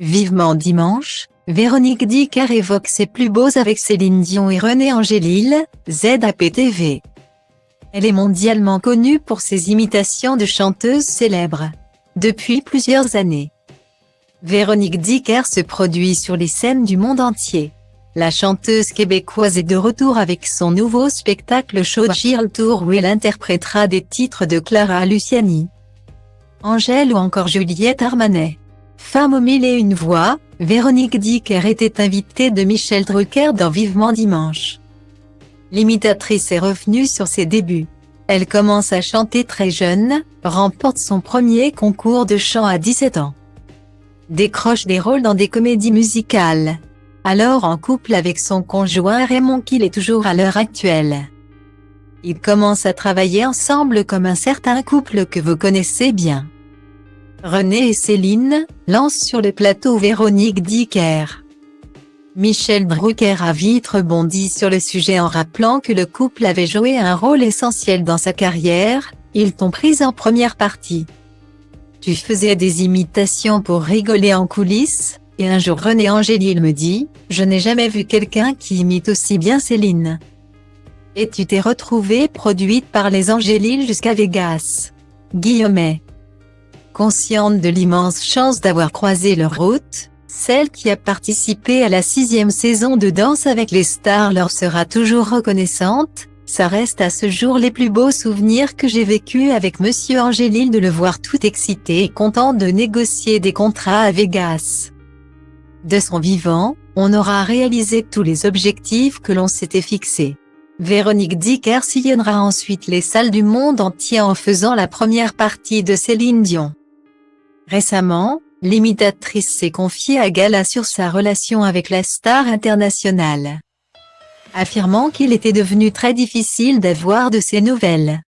Vivement dimanche, Véronique Dicker évoque ses plus beaux avec Céline Dion et René Angélil, ZAP-TV. Elle est mondialement connue pour ses imitations de chanteuses célèbres. Depuis plusieurs années, Véronique Dicker se produit sur les scènes du monde entier. La chanteuse québécoise est de retour avec son nouveau spectacle Show Girl Tour où elle interprétera des titres de Clara Luciani, Angèle ou encore Juliette Armanet. Femme aux mille et une voix, Véronique Dicker était invitée de Michel Drucker dans Vivement dimanche. L'imitatrice est revenue sur ses débuts. Elle commence à chanter très jeune, remporte son premier concours de chant à 17 ans. Décroche des rôles dans des comédies musicales. Alors en couple avec son conjoint Raymond qu'il est toujours à l'heure actuelle. Ils commencent à travailler ensemble comme un certain couple que vous connaissez bien. René et Céline lancent sur le plateau Véronique Dicker. Michel Drucker a vite rebondi sur le sujet en rappelant que le couple avait joué un rôle essentiel dans sa carrière, ils t'ont prise en première partie. Tu faisais des imitations pour rigoler en coulisses, et un jour René Angélil me dit « Je n'ai jamais vu quelqu'un qui imite aussi bien Céline ». Et tu t'es retrouvée produite par les Angélil jusqu'à Vegas. Guillaumet. Consciente de l'immense chance d'avoir croisé leur route, celle qui a participé à la 6e saison de Danse avec les stars leur sera toujours reconnaissante. Ça reste à ce jour les plus beaux souvenirs que j'ai vécus avec Monsieur Angélil de le voir tout excité et content de négocier des contrats à Vegas. De son vivant, on aura réalisé tous les objectifs que l'on s'était fixés. Véronique Dicker sillonnera ensuite les salles du monde entier en faisant la première partie de Céline Dion. Récemment, l'imitatrice s'est confiée à Gala sur sa relation avec la star internationale, affirmant qu'il était devenu très difficile d'avoir de ses nouvelles.